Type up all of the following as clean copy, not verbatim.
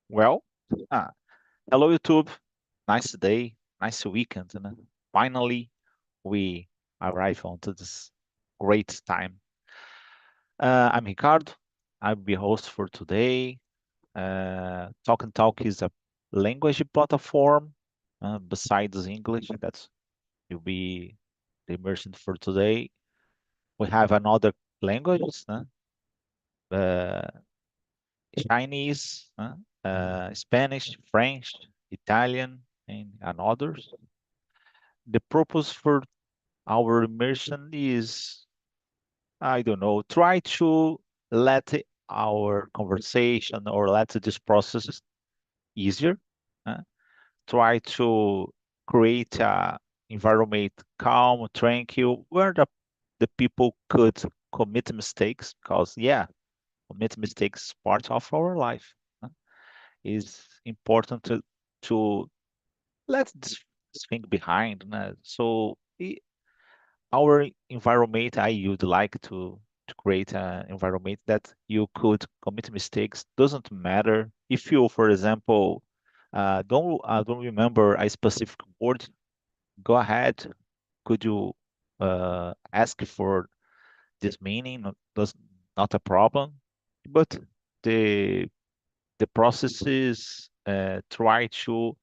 Well, ah, hello YouTube. Nice day, nice weekend. And finally, we arrive onto this great time. I'm Ricardo. I'll be host for today. Talk and Talk is a language platform besides English. That will be the immersion for today. We have another languages, uh, Chinese, Spanish, French, Italian, and others. The purpose for our immersion is, I don't know, try to let our conversation or let this process easier. uh, Try to create a environment calm, tranquil, where the people could commit mistakes because, yeah, commit mistakes is part of our life. uh, Is important to let this thing behind. So our environment, I would like to create an environment that you could commit mistakes. Doesn't matter if you, for example, don't remember a specific word. Go ahead. Could you ask for this meaning? Does not a problem. But the the process is try to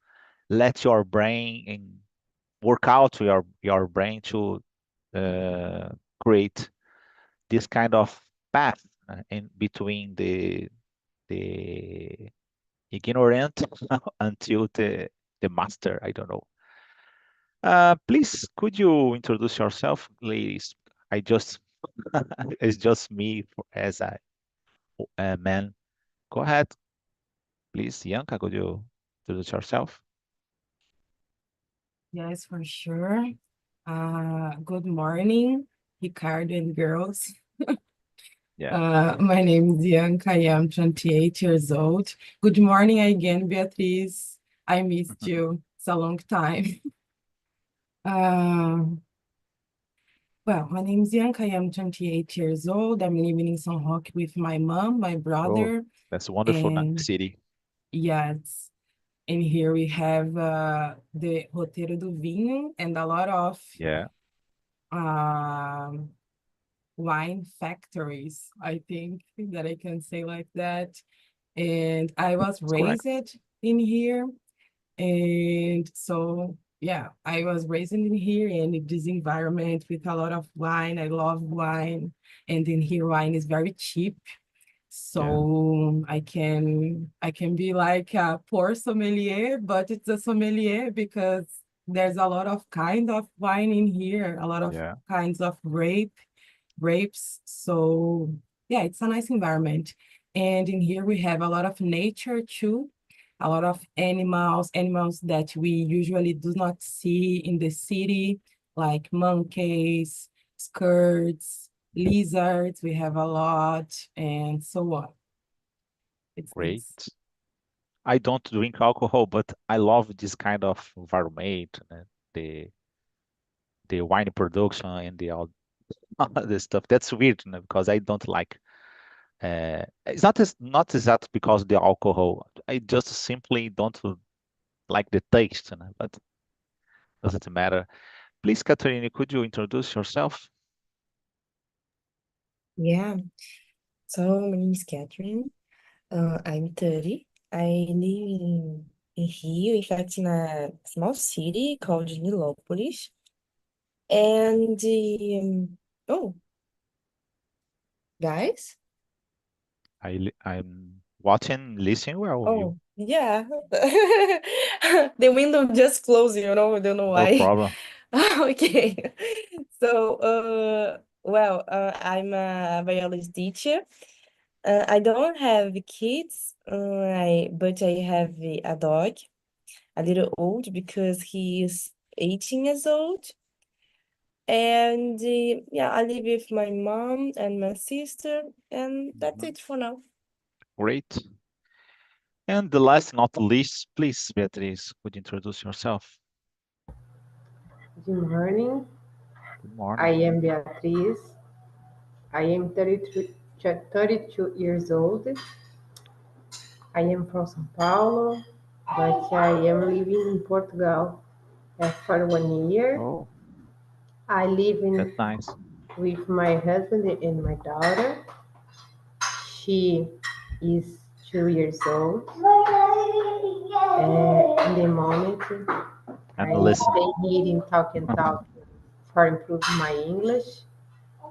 let your brain and work out your brain to uh, create this kind of path in between the ignorant until the master. I don't know. Please, could you introduce yourself, ladies? I just it's just me as a man. Go ahead, please, Bianca. Could you introduce yourself? Yes, for sure. Good morning, Ricardo and girls. Yeah. My name is Bianca. I am 28 years old. Good morning again, Beatriz. I missed you. It's a long time. Uh, well, my name is Bianca. I am 28 years old. I'm living in São Roque with my mom, my Oh, brother, that's wonderful, and city. yes. And here we have the Roteiro do Vinho and a lot of Yeah, um wine factories, I think that I can say like that. And I was that's correct. raised in here. And so, yeah, I was raised in here and in this environment with a lot of wine. I love wine. And in here, wine is very cheap. Yeah, So I can be like a poor sommelier, but it's a sommelier because there's a lot of kind of wine in here, a lot of yeah, kinds of grapes. So yeah, it's a nice environment. And in here we have a lot of nature too, a lot of animals that we usually do not see in the city, like monkeys, skirts, lizards, we have a lot, and so on. It's this. great. I don't drink alcohol, but I love this kind of environment, the the wine production and the all the stuff. That's weird, because I don't like. It's not that because the alcohol. I just simply don't like the taste, but doesn't matter. Please, Catherine, could you introduce yourself? Yeah, so my name is Catherine. I'm 30. I live in Rio, in fact, in a small city called Nilópolis. And, oh, guys, I'm watching, listening well you. oh, yeah. The window just closed, I don't know No why. problem. Okay. So, I'm a biology teacher. I don't have kids, but I have a dog, a little old because he is 18 years old. And yeah, I live with my mom and my sister, and that's Mhm. it for now. Great. And the last not least, please, Beatriz, could you introduce yourself? Good morning. Good I morning. am Beatriz. I am 32 years old. I am from São Paulo, but I am living in Portugal for 1 year. Oh, I live that's in nice. with my husband and my daughter. She is 2 years old. In the moment, I'm I listening. stay here in Talk and Talk for improving my English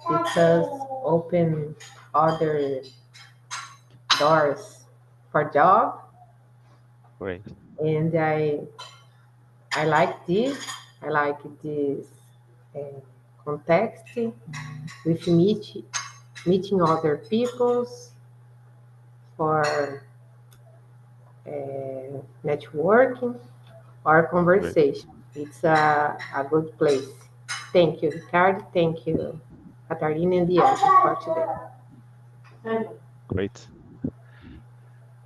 because open other doors for job, Great. and I like this. I like this uh, context with meeting other peoples for networking or Great. conversation. It's a good place. Thank you, Ricardo. Thank you, Catarina and Diego for today. Great.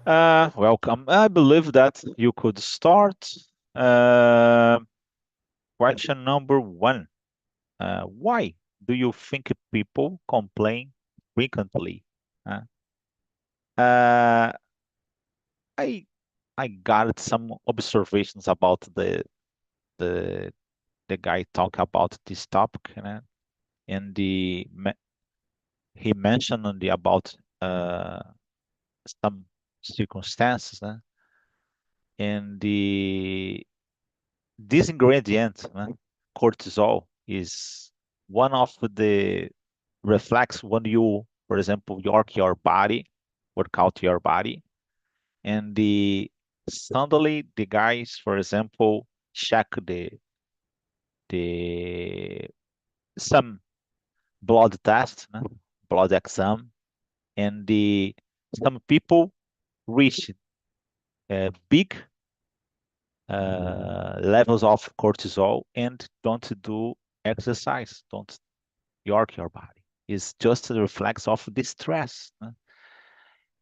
Welcome. I believe that you could start. Uh, Question number one. Why do you think people complain frequently? Uh, uh, I I got some observations about the the guy talk about this topic, and he mentioned on the about some circumstances, and this ingredient, cortisol, is one of the reflex when you, for example, work out your body, and suddenly the guys, for example, check the some blood test, blood exam, and some people reach big levels of cortisol and don't do exercise, don't work your body. It's just a reflex of the stress.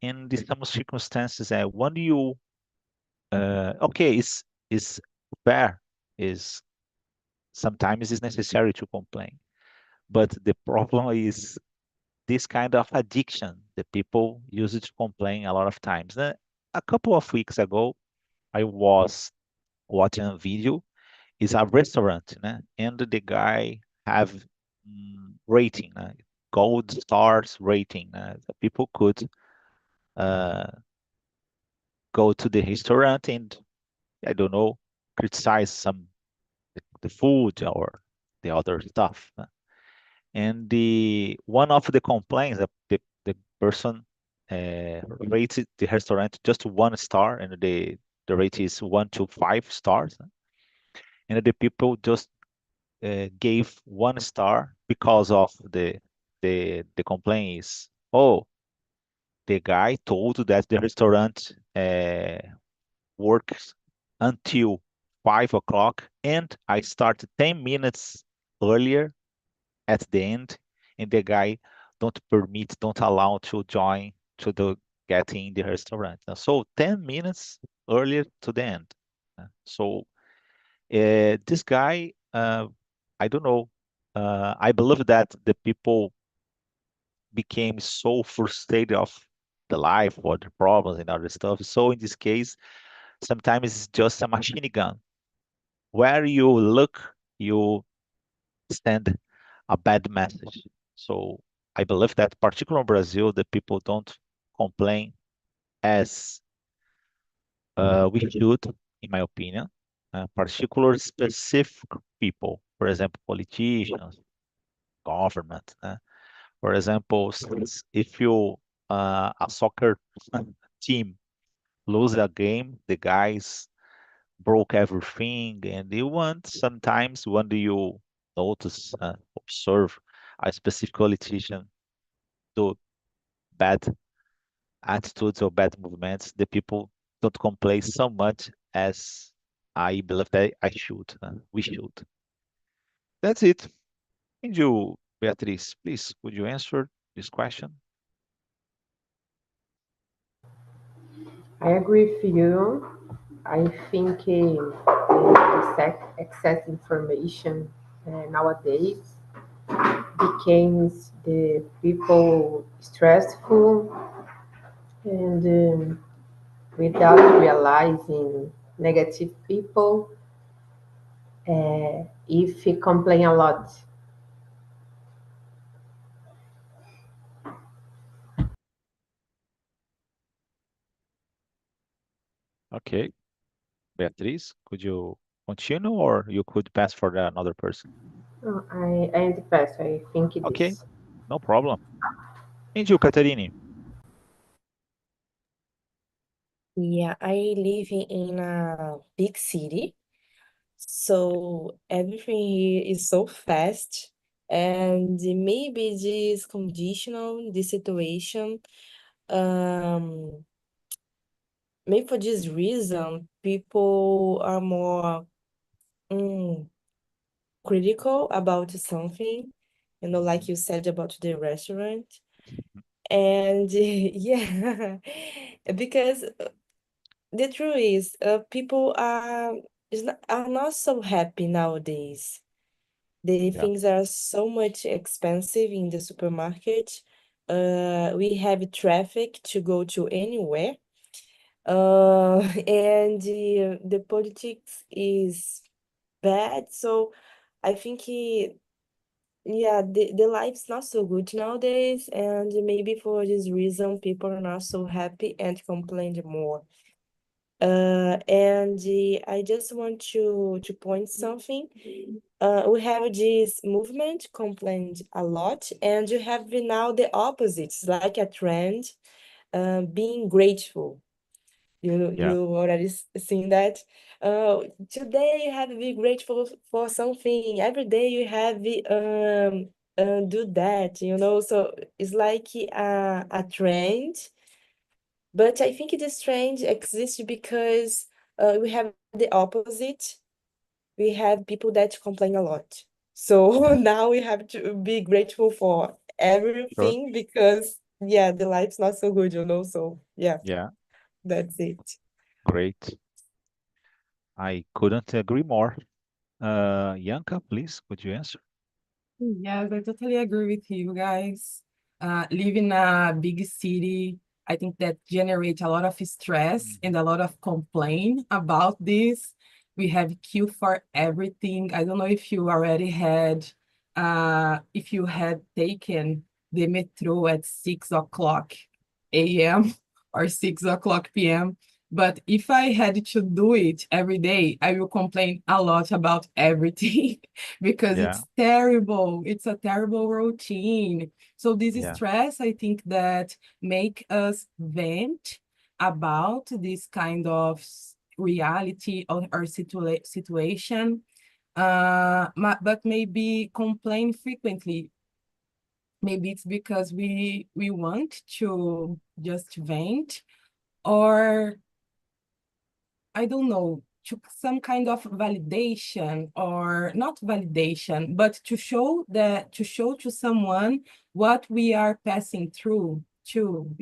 In some circumstances, when you okay, it's fair, is sometimes it's necessary to complain, but the problem is this kind of addiction that people use it to complain a lot of times. A couple of weeks ago, I was watching a video. It's a restaurant, and the guy have rating, gold stars rating. The people could uh, go to the restaurant and, I don't know, criticize the food or the other stuff. And the one of the complaints that the person rated the restaurant just 1 star, and the rate is 1 to 5 stars, and the people just gave 1 star because of the complaint is, oh, the guy told that the restaurant works until 5 o'clock, and I started 10 minutes earlier at the end, and the guy don't allow to join to the get in the restaurant. So 10 minutes earlier to the end. So this guy, I don't know. I believe that the people became so frustrated of the life or the problems and other stuff. So in this case, sometimes it's just a machine gun. Where you look, you send a bad message. So I believe that, particularly in Brazil, the people don't complain as we should, in my opinion. Particular specific people, for example, politicians, government. For example, if you a soccer team lose a game, the guys broke everything, and you want sometimes when do you notice, observe a specific politician do bad attitudes or bad movements, the people don't complain so much as I believe that I should. We should. That's it. And you, Beatriz, please, would you answer this question? I agree with you. I think excess information nowadays became the people stressful and without realizing negative people if he complain a lot. Okay. Beatriz, could you continue or you could pass for another person? No, I am the best. I think it Okay, is. no problem. And you, Caterine? Yeah, I live in a big city, so everything here is so fast, and maybe this conditional, this situation, um, maybe for this reason, people are more critical about something, like you said about the restaurant. And yeah, because the truth is, people are not so happy nowadays. The Yeah, things are so much expensive in the supermarket. We have traffic to go to anywhere. And the politics is bad. So I think yeah, the life's not so good nowadays, and maybe for this reason, people are not so happy and complain more. And I just want to point something. We have this movement complained a lot, and you have now the opposites, like a trend, being grateful. yeah, You already seen that. Today you have to be grateful for something. Every day you have do that. So it's like a trend. But I think this trend exists because we have the opposite. We have people that complain a lot. So now we have to be grateful for sure. everything because yeah, the life's not so good. So yeah, Yeah, that's it. great. I couldn't agree more. Yanka, please, could you answer? Yes, I totally agree with you guys. Live in a big city, I think that generates a lot of stress and Mhm. a lot of complaint about this. We have queue for everything. I don't know if you had taken the metro at 6 o'clock a.m. or 6 o'clock p.m. But if I had to do it every day, I will complain a lot about everything. Because Yeah, it's terrible. It's a terrible routine. So this yeah, stress, I think that make us vent about this kind of reality or situation. But maybe complain frequently. Maybe it's because we want to just vent, or I don't know, to some kind of validation, or not validation, but to show to someone what we are passing through too,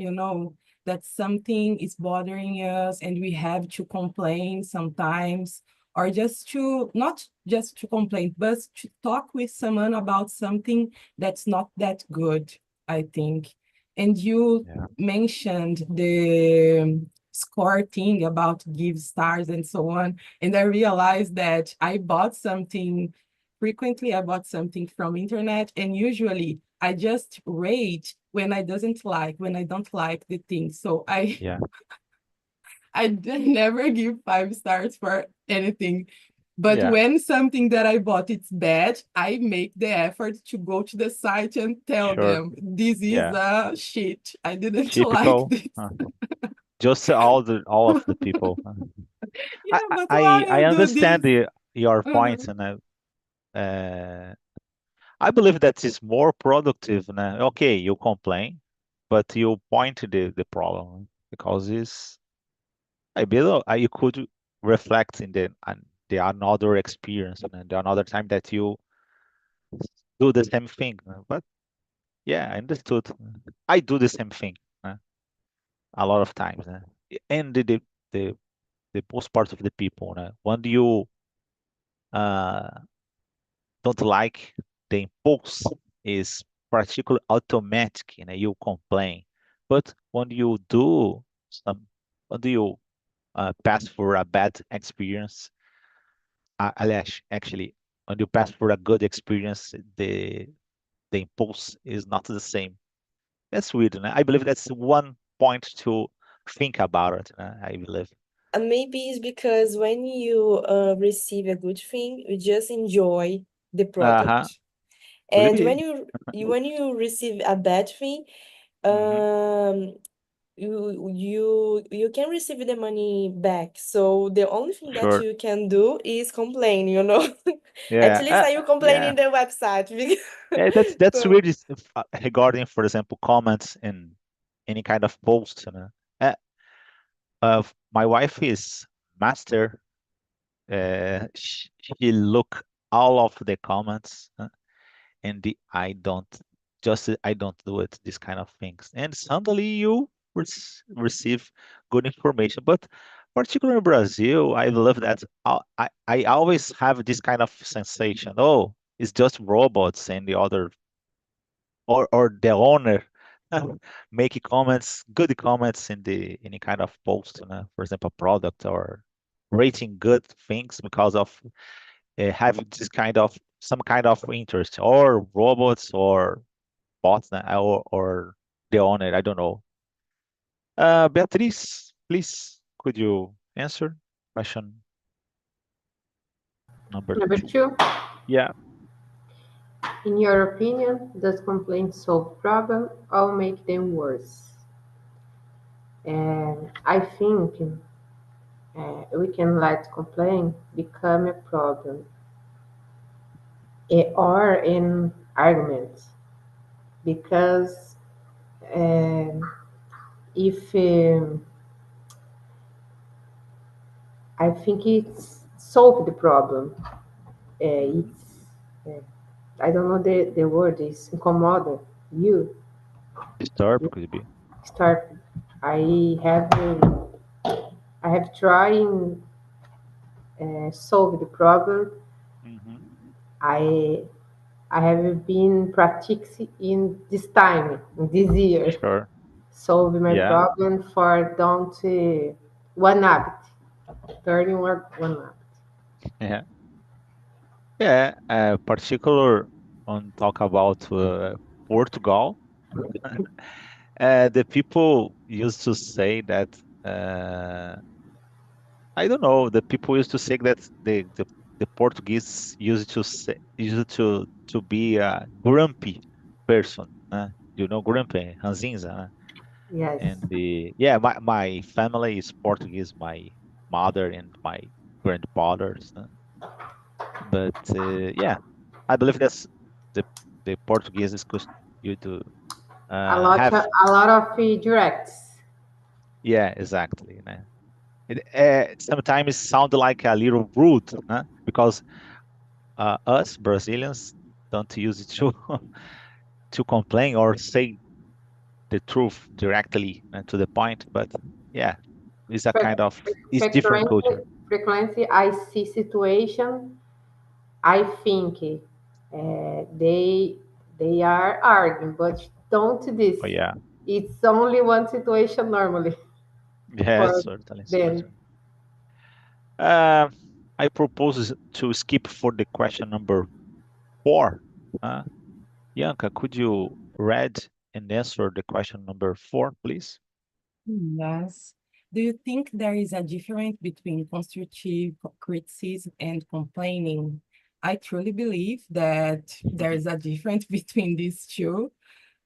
that something is bothering us and we have to complain sometimes, or just to not just to complain, but to talk with someone about something that's not that good, I think. And you yeah, mentioned the score thing about give stars and so on. And I realized that frequently I bought something from internet, and usually I just rate when I don't like the thing. So I yeah, I never give 5 stars for anything. But yeah, when something that I bought it's bad, I make the effort to go to the site and tell sure. them this is Yeah, a shit. I didn't like typical. this. Just all of the people. Yeah, but why I you do understand this? your Uh, points, and I believe that is more productive. Okay, you complain, but you point to the problem because it's I believe you could reflect in the another experience and the another time that you do the same thing. But yeah, I understood. I do the same thing uh, a lot of times, and the the most part of the people. When you uh, don't like the impulse is particularly automatic, you complain. But when you do some, when you pass for a bad experience, aliás, actually, when you pass for a good experience, the impulse is not the same. That's weird, né? I believe that's one point to think about it, I believe. Maybe it's because when you receive a good thing, you just enjoy the Uh-huh. product. Could And be. when you receive a bad thing, Mhm. you can receive the money back. So the only thing that Sure. you can do is complain, you know. Yeah. At least are you complaining Yeah. the website? Yeah, that's So weird regarding, for example, comments in any kind of post, you know. My wife is master. She look all of the comments, and I don't do it, this kind of things. And suddenly you receive good information. But particularly in Brazil, I love that I always have this kind of sensation. Oh, it's just robots and the other or the owner make comments, good comments in the any kind of post, you know, for example, product or rating good things because of having this kind of some kind of interest or robots or bots or the owner. I don't know. Beatriz, please, could you answer question number Number 2? 2, Yeah. in your opinion, does complaints solve problem or make them worse? And I think we can let complaint become a problem or an argument because if I think it's solve the problem. It's I don't know the word is incomoda you. Disturb could be. Start. I have I have tried solve the problem. Hmm. I I have been practicing in this time, in this year, Sure. solve my Yeah. problem for don't one habit, turning one habit. Yeah. Yeah. Particular on talk about Portugal. The people used to say that uh, I don't know. The people used to say that the Portuguese used to be a grumpy person. You know, grumpy, ranzinza. Yes, And my family is Portuguese. My mother and my grandfathers. But yeah, I believe that's the the Portuguese is you to have. a lot of directs. Yeah, exactly. It sometimes sound like a little rude, because us Brazilians don't use it to to complain or say the truth directly to the point. But yeah, it's a kind of it's different culture. Frequently, I see situation. I think they are arguing, but don't this. But yeah, It's only one situation normally yes, for certainly, them. certainly. Uh, I propose to skip for the question number 4. Uh, Bianca, could you read and answer the question number 4, please? Yes. Do you think there is a difference between constructive criticism and complaining? I truly believe that there is a difference between these two.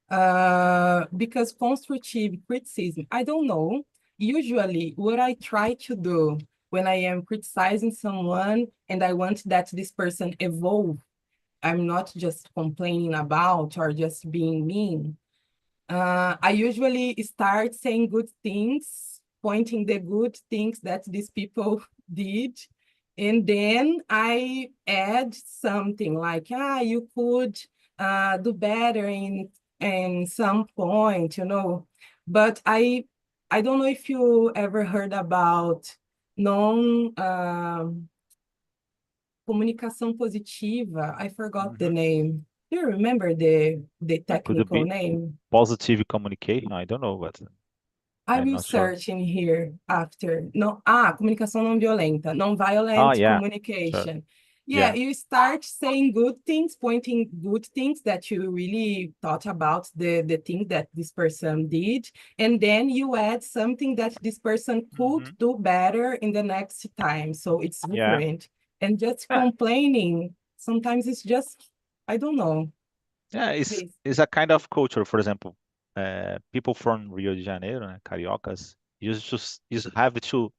Because constructive criticism, I don't know. Usually, what I try to do when I am criticizing someone and I want that this person evolve, I'm not just complaining about or just being mean. I usually start saying good things, pointing the good things that these people did. And then I add something like, you could do better in some point, you know. But I don't know if you ever heard about non comunicação positiva. I forgot the Mhm. name. Do you remember the Could it technical be name? positive communication? I don't know, but I I'm will not sure. search in here after. No, comunicação não violenta, Oh, non-violent yeah, sure. communication. Yeah, Yeah. you start saying good things, pointing good things that you really thought about the thing that this person did, and then you add something that this person could Mhm. do better in the next time. So it's Yeah. different. And just Yeah. complaining, sometimes it's just, I don't know. Yeah, Please. it's a kind of culture. For example, people from Rio de Janeiro, né, cariocas, used to have to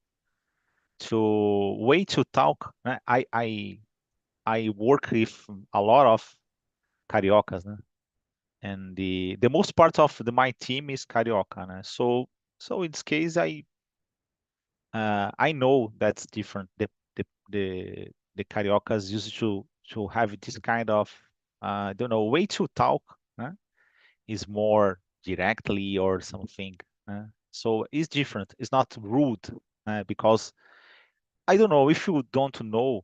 way to talk. Né? I work with a lot of cariocas, né? And the most part of my team is carioca, né? So in this case, I know that's different. The cariocas used to have this kind of I don't know way to talk. Né? Is more directly or something. So it's different. It's not rude because I don't know if you don't know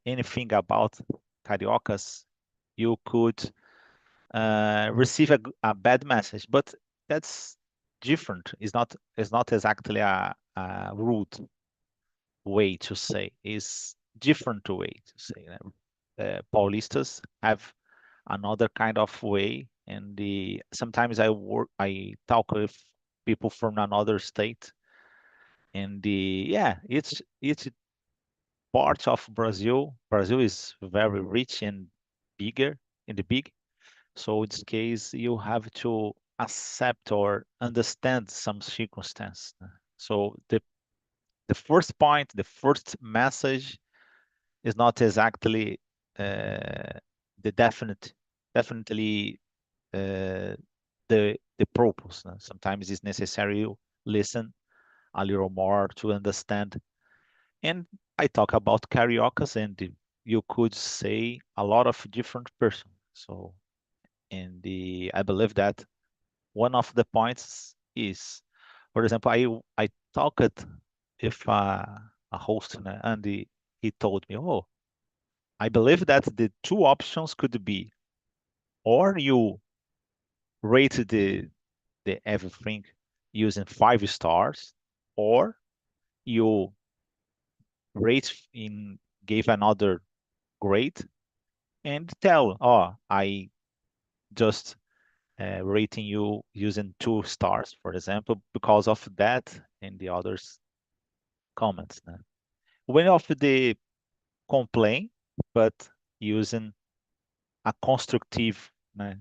anything about cariocas, you could receive a bad message, but that's different. It's not exactly a rude way to say. It's different way to say. Paulistas have another kind of way, and sometimes I talk with people from another state, and yeah, it's part of Brazil. Brazil is very rich and bigger in the big. So in this case, you have to accept or understand some circumstance. So the first point, the first message is not exactly the definitely the purpose. Sometimes it's necessary to listen a little more to understand. And I talk about cariocas, and you could say a lot of different person. So, I believe that one of the points is, for example, I talked with a host, and he told me, "Oh, I believe that the two options could be, or you rate the everything using 5 stars, or you rate in gave another grade and tell, oh, I just rating you using 2 stars, for example, because of that and the others comments. Né? One of the complaint, but using a constructive né,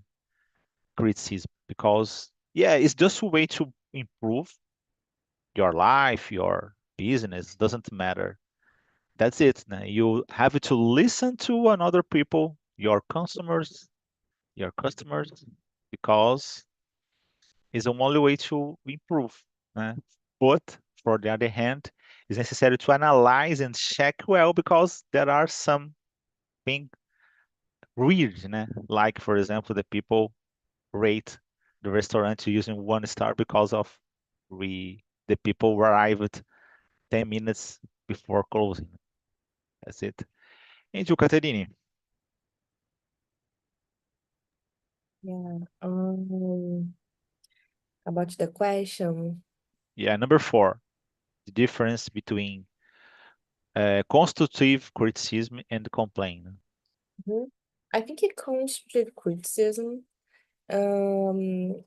criticism, because yeah, it's just a way to improve your life, your business, doesn't matter. That's it. Né? You have to listen to another people, your customers, because it's the only way to improve. Né? But for the other hand, it's necessary to analyze and check well because there are some things weird, né? Like for example, the people rate the restaurant using 1 star because of the people arrived 10 minutes before closing. That's it. And you, Caterine? Yeah. About the question. Yeah, number 4, the difference between constructive criticism and complaint. Mhm. I think a constructive criticism um,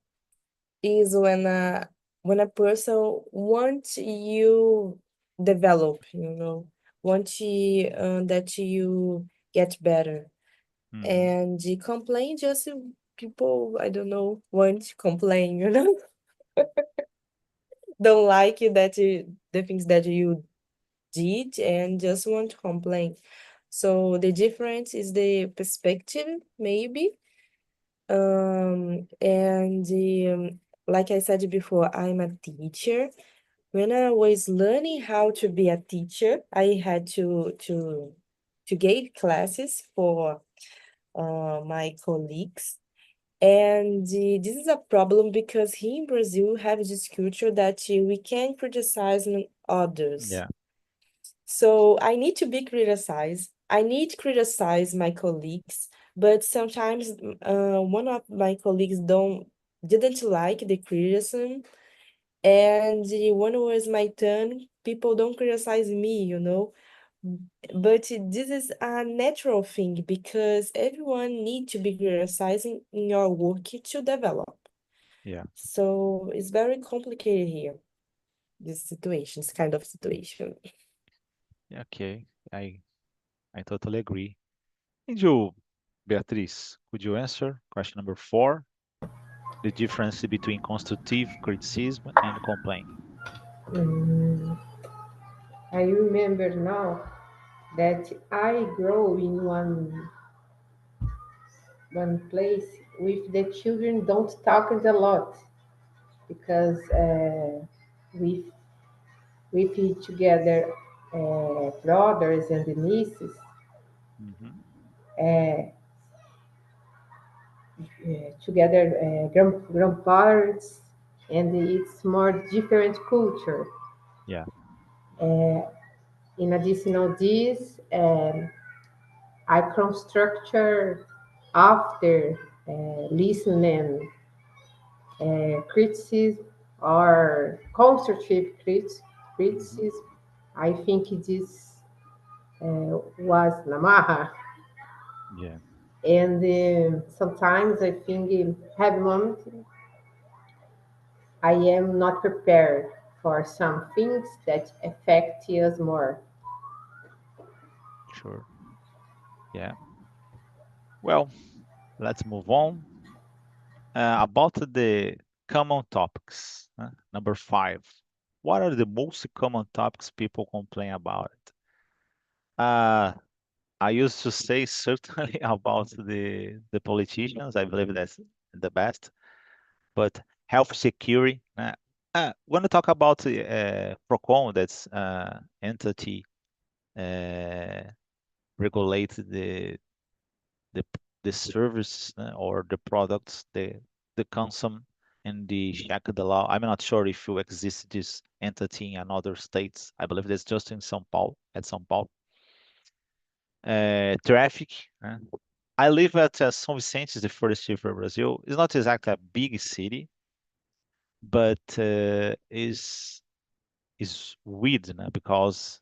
is when a person wants you develop, want you that you get better. Mhm. And the complaint just people, I don't know, want to complain, don't like it that the things that you did and just want to complain. So the difference is the perspective, maybe. Like I said before, I'm a teacher. When I was learning how to be a teacher, I had to give classes for my colleagues. And this is a problem because here in Brazil we have this culture that we can criticize others. Yeah. So I need to be criticized. I need to criticize my colleagues, but sometimes one of my colleagues didn't like the criticism, And when it was my turn, people don't criticize me, you know. But this is a natural thing because everyone needs to be criticizing in your work to develop. Yeah. So it's very complicated here, this kind of situation. Okay. I totally agree. And you, Beatriz, could you answer question number 4? The difference between constructive criticism and complaint. Mm, I remember now that I grow in one place with the children don't talk a lot because with each together brothers and nieces Mhm. uh, together grandparents, and it's more different culture. Yeah. In addition to this, I construct after listening criticism or constructive Mhm. criticism. I think this was Namaha. Yeah. And sometimes I think have moments I am not prepared for some things that affect us more. Sure. Yeah. Well, let's move on. About the common topics. Number 5. What are the most common topics people complain about? Uh, I used to say certainly about the politicians. I believe that's the best. But health security. When we talk about Procon, that's entity uh, regulate the the service or the products the consume and the check the law. I'm not sure if you exist this entity in other states. I believe that's just in São Paulo, at São Paulo. Traffic. I live at São Vicente, the first city for Brazil. It's not exactly a big city, but is weird, because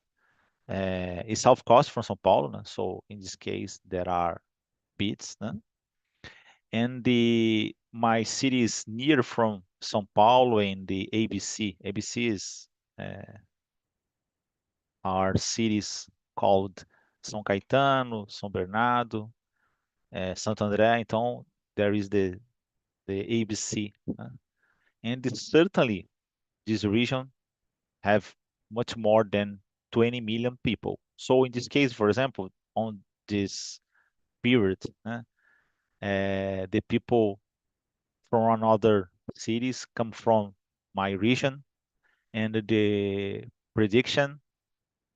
it's South Coast from São Paulo, so in this case there are beats, and the my city is near from São Paulo and the ABC. ABC is uh, are cities called São Caetano, São Bernardo, Santo André. Então there is the ABC, and certainly this region have much more than 20 million people. So in this case, for example, on this period, the people from another cities come from my region, and the prediction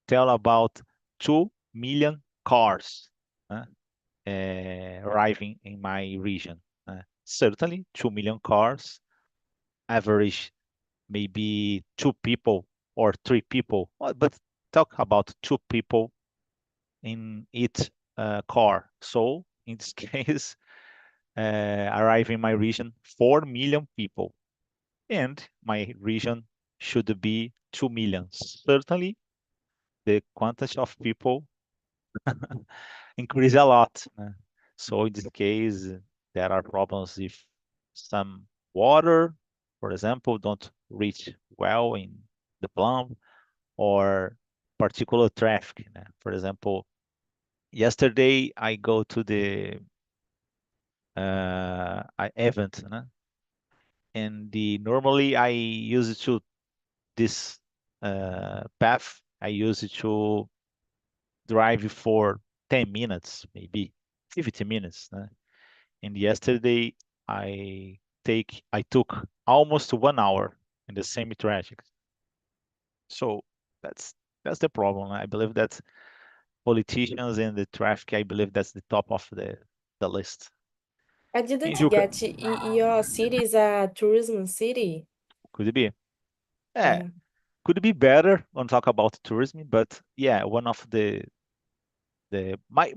tell about 2 million cars uh, arriving in my region. Certainly, 2 million cars, average maybe 2 people or 3 people, but talk about 2 people in each car. So in this case, arrive in my region 4 million people, and my region should be 2 million. Certainly, the quantity of people increase a lot. So in this case, there are problems if some water, for example, don't reach well in the plant, or particular traffic. For example, yesterday I go to the event, and normally I use it to this path. I use it to drive for 10 minutes, maybe 50 minutes. And yesterday I took almost 1 hour in the same traffic. So that's that's the problem. I believe that politicians and the traffic, I believe that's the top of the list. I And didn't you get your city is a tourism city. could it be? Yeah, Yeah. could be better when talk about tourism, but yeah, one of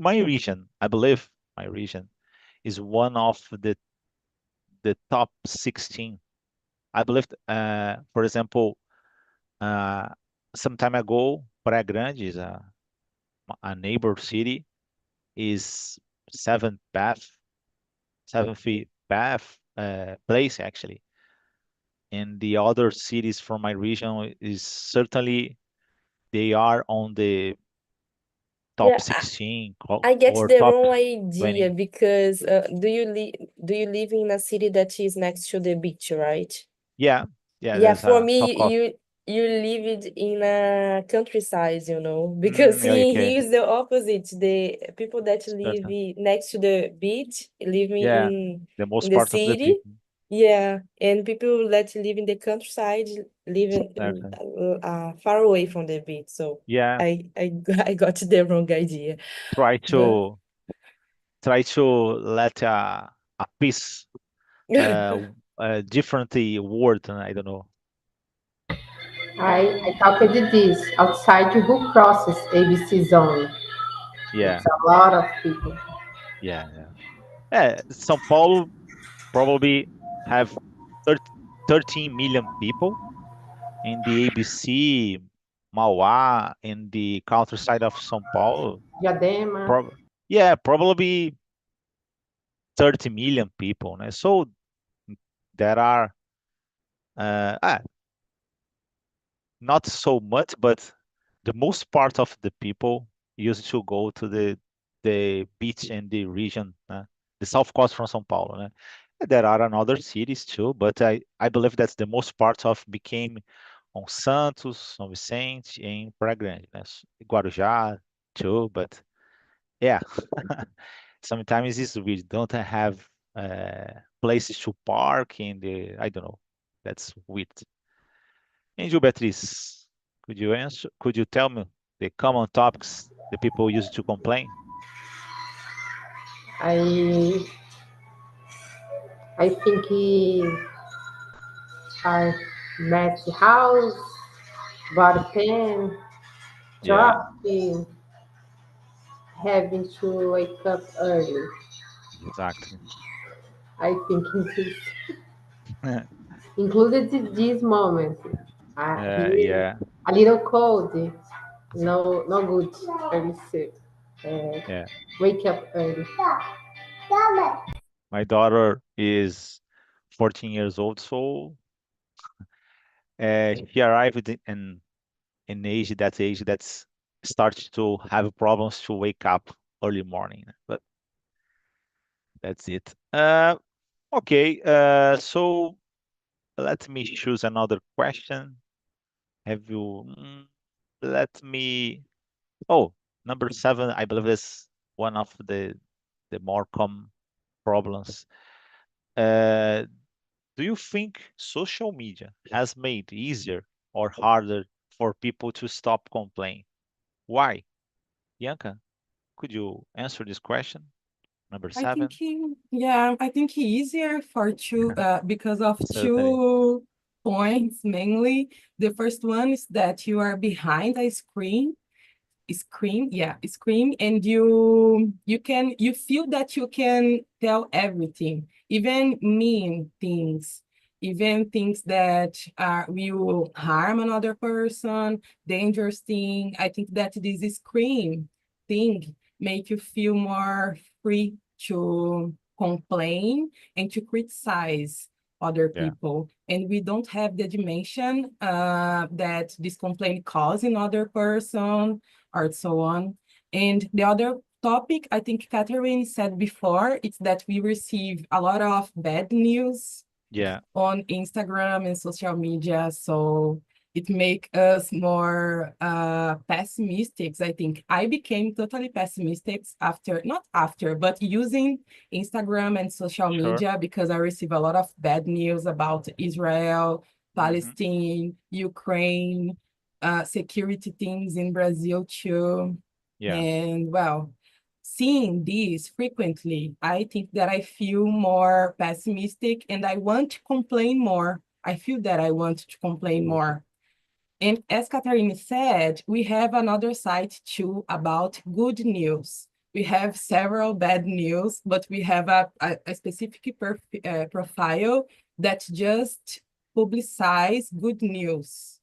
my region, I believe my region is one of the top 16 I believe, for example, some time ago, Praia Grande is a neighbor city, is seventh path place actually. And the other cities from my region is certainly they are on the top Yeah, 16 I get or the top wrong idea 20. because do you live in a city that is next to the beach, right? Yeah, yeah, Yeah, there's for a me, top cost. you lived in a countryside, because Yeah, okay, here is the opposite. The people that live certain. next to the beach live Yeah, the in most the part of the city. people. Yeah, and people that live in the countryside live Certain. far away from the beach. So Yeah, I got the wrong idea. try But to try to let a piece differently word. I don't know. I calculated this. Outside who crosses ABC zone? Yeah, It's a lot of people. yeah, yeah. São Paulo probably have 13 13 million people in the ABC, Mauá, in the countryside of São Paulo. Diadema. Yeah, probably 30 million people, né? So there are uh, ah, not so much, but the most part of the people used to go to the beach in the region, the south coast from São Paulo, né? There are another cities too, but I believe that's the most part of became on Santos, São Vicente, and Praia Grande, né? Guarujá too, but yeah, sometimes we don't have places to park in the, I don't know, that's weird. Angel Beatriz, could you tell me the common topics the people use to complain? I I think are messy house, body pain, Yeah, traffic, having to wake up early. exactly. I think it is included in this moment. Here, Yeah, a little cold. No, no good. Early sick. Uh, yeah. wake up early. My daughter is 14 years old, so she arrived in age that's starts to have problems to wake up early morning. But that's it. Okay. So let me choose another question. Have you? Let me. Oh, number 7. I believe is one of the more common problems. Uh, do you think social media has made easier or harder for people to stop complaining? Why? Bianca, could you answer this question? Number I think 7. yeah, I think easier for two because of Certainly. 2 points mainly. The first one is that you are behind a screen, and you feel that you can tell everything, even mean things, even things that will harm another person, dangerous thing. I think that this screen thing make you feel more free to complain and to criticize other Yeah. people. And we don't have the dimension that this complaint cause in other person or so on. And the other topic, I think Catherine said before, it's that we receive a lot of bad news Yeah. on Instagram and social media. So it make us more pessimistic. I think I became totally pessimistic not after, but using Instagram and social Sure. media because I receive a lot of bad news about Israel, Hmm. Palestine, Ukraine, security things in Brazil too. Yeah. And well, seeing this frequently, I think that I feel more pessimistic and I want to complain more. I feel that I want to complain more. And as Catherine said, we have another site too about good news. We have several bad news, but we have a specific profile that just publicize good news,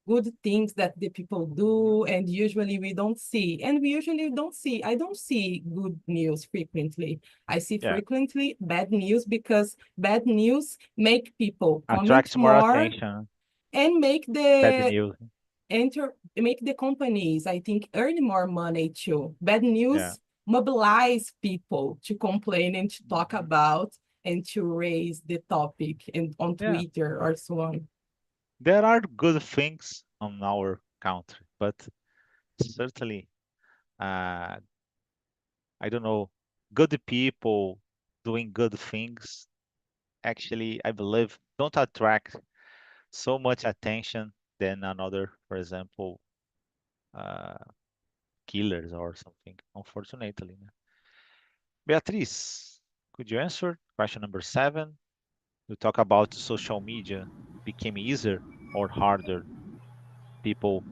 good things that the people do, and usually we don't see. And we usually don't see, I don't see good news frequently. I see Yeah. frequently bad news because bad news make people comment Attracts more more attention. and Bad news. make the companies, I think, earn more money too. Bad news Yeah. mobilize people to complain and to talk Mhm. about and to raise the topic and on Yeah. Twitter or so on. There are good things on our country, but certainly, uh, I don't know, good people doing good things actually, I believe, don't attract so much attention than another, for example, uh, killers or something, unfortunately. Né? Beatriz, could you answer question number 7? You talk about social media became easier or harder. People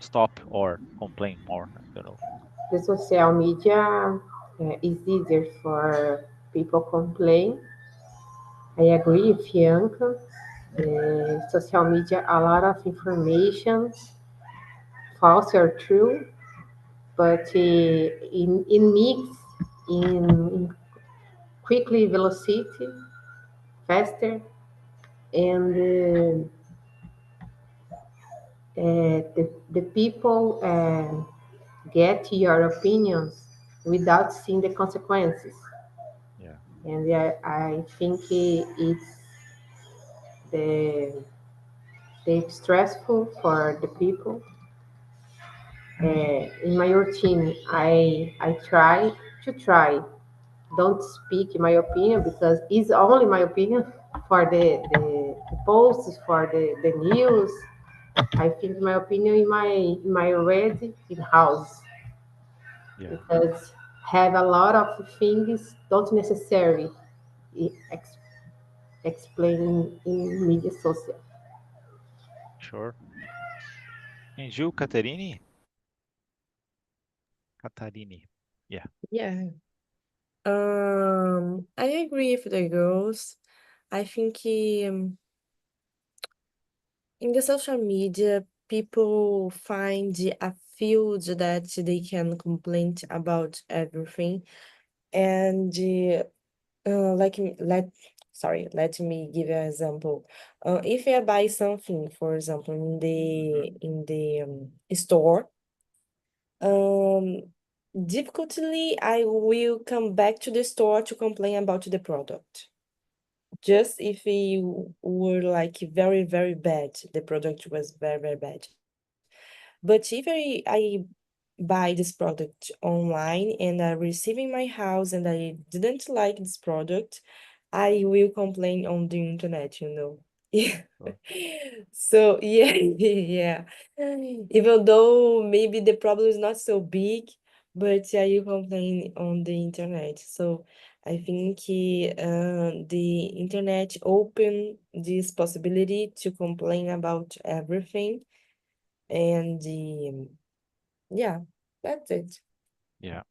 stop or complain more. I don't know. The social media is easier for people complain. I agree with Bianca. Social media, a lot of information, false or true, but in mix, in quickly velocity, faster, and the people get your opinions without seeing the consequences. Yeah. And I think it's the, the stressful for the people. In my routine, I try don't speak my opinion because it's only my opinion for the posts for the news. I think my opinion in my already in house Yeah. because have a lot of things don't necessarily ex- explain in media social. Sure. And Gil Caterini? Catarini. Yeah. Yeah. I agree with the girls. I think in the social media, people find a field that they can complain about everything. And like let me give you an example. If I buy something, for example, in Mhm. the store, um, difficultly I will come back to the store to complain about the product. Just if it were like very, very bad, the product was very, very bad. But if I buy this product online and I receive in my house and I didn't like this product, I will complain on the internet, you know. Yeah. Sure. So yeah, yeah. Even though maybe the problem is not so big, but yeah, you complain on the internet. So I think the internet open this possibility to complain about everything. And yeah, that's it. Yeah.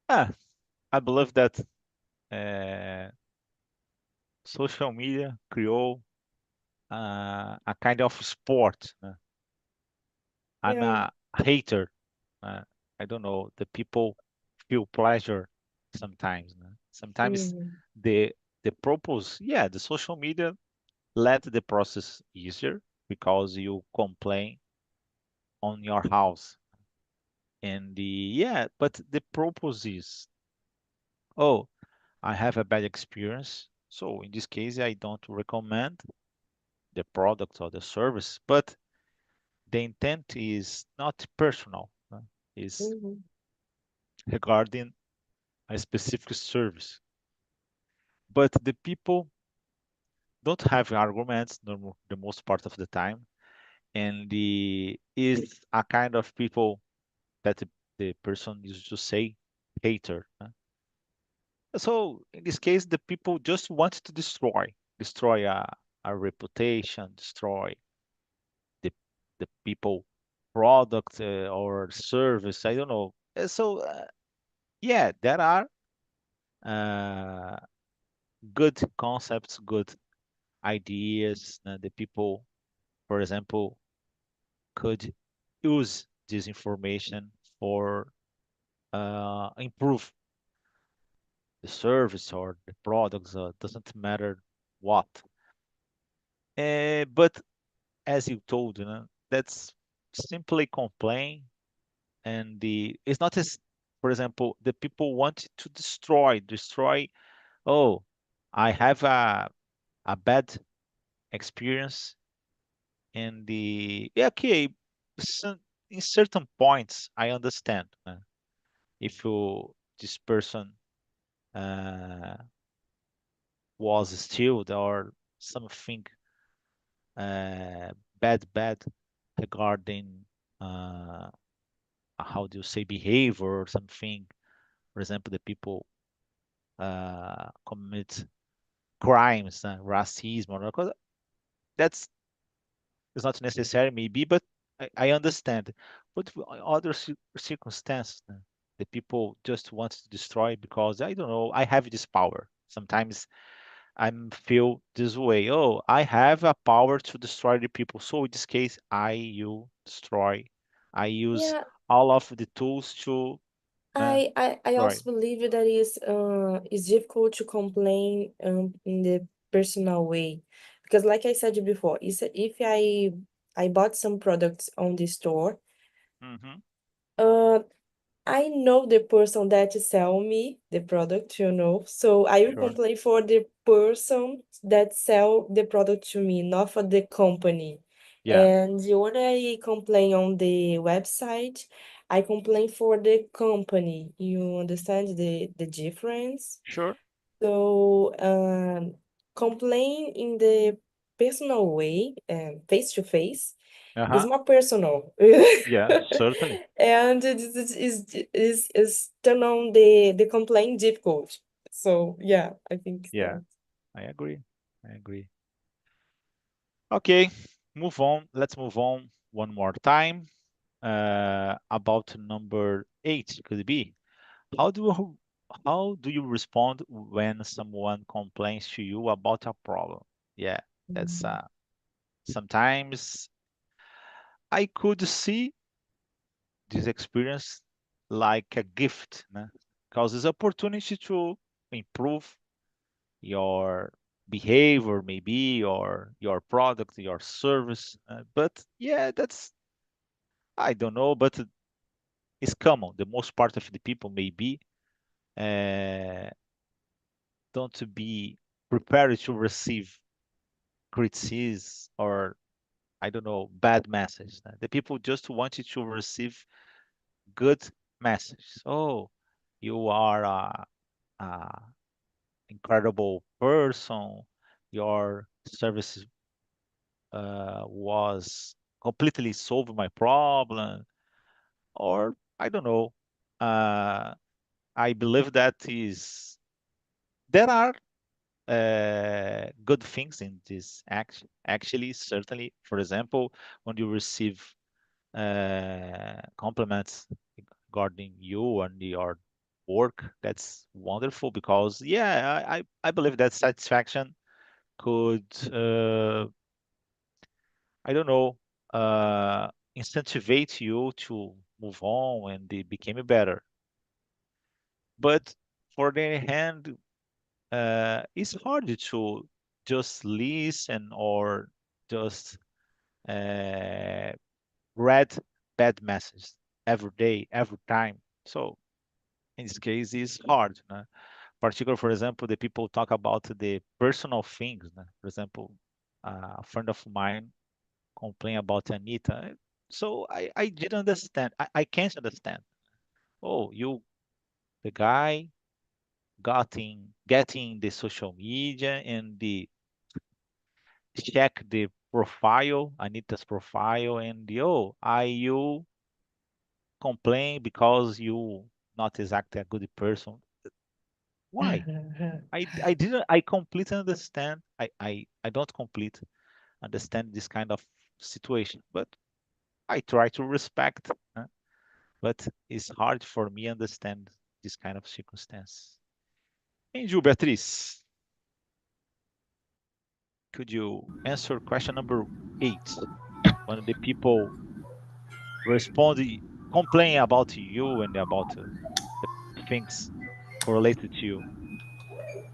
Ah, I believe that uh, social media create a kind of sport. Né? I'm Yeah. a hater. Uh, I don't know. The people feel pleasure sometimes. Né? Sometimes Mm-hmm. the the purpose, yeah, the social media let the process easier because you complain on your house. And yeah, but the purpose is, oh, I have a bad experience. So in this case, I don't recommend the product or the service, but the intent is not personal, is Mm-hmm. regarding a specific service. But the people don't have arguments the most part of the time, and the is a kind of people that the person used to say hater. So in this case, the people just want to destroy a reputation, destroy the the people product or service. I don't know. So yeah, there are uh, good concepts, good ideas. The people, for example, could use this information for improve the service or the products. Doesn't matter what. But as you told, that's simply complain, and it's not as, for example, the people want to destroy. Oh, I have a bad experience, and yeah, okay, some, in certain points I understand. If this person uh, was stealed or something uh, bad regarding uh, how do you say behavior or something. For example, the people commit crimes, racism, or that's is not necessary maybe, but I understand. But other circumstances, the people just want to destroy because I don't know. I have this power. Sometimes I feel this way. Oh, I have a power to destroy the people. So in this case, you destroy. I use Yeah, all of the tools to I destroy. also believe that it's difficult to complain in the personal way because like I said before, if I bought some products on the store, Hmm. uh I know the person that sell me the product, so I will Sure. complain for the person that sell the product to me, not for the company. Yeah. And when I complain on the website, I complain for the company. You understand the difference? Sure. So, complain in the personal way, face to face, is Uh-huh. more personal. Yeah, certainly. And is turn on the complaint difficult. So yeah, I think Yeah, that. I agree. I agree. Okay, move on. Let's move on one more time. About number 8 could be how do you respond when someone complains to you about a problem? Yeah, that's Mm. sometimes I could see this experience like a gift, because it's opportunity to improve your behavior, maybe, or your product, your service. But yeah, that's I don't know, but it's common. The most part of the people maybe uh, don't be prepared to receive criticism or I don't know bad message. The people just wanted to receive good message. Oh, you are a incredible person. Your service was completely solved my problem, or I don't know. Uh, I believe that is there are good things in this actually certainly. For example, when you receive compliments regarding you and your work, that's wonderful because yeah, I believe that satisfaction could I don't know, incentivize you to move on and they became better. But for the other hand, it's hard to just listen or just uh, read bad messages every day, every time. So in this case, it's hard. Particularly, for example, the people talk about the personal things. For example, a friend of mine complain about Anita. So I didn't understand. I can't understand. Oh, the guy getting the social media and the check the profile, Anita's profile, and you complain because you not exactly a good person. Why? I didn't I completely understand. I don't complete understand this kind of situation, but I try to respect. But it's hard for me understand this kind of circumstance. And you, Beatriz? could you answer question number 8? When the people respond, complain about you and about the things related to you.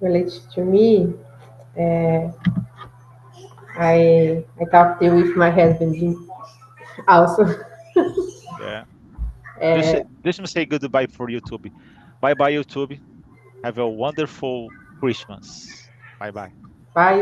Related to me, I talked with my husband also. Yeah. Uh, Deixa me say goodbye for YouTube. Bye bye, YouTube. Have a wonderful Christmas. Bye bye. Bye.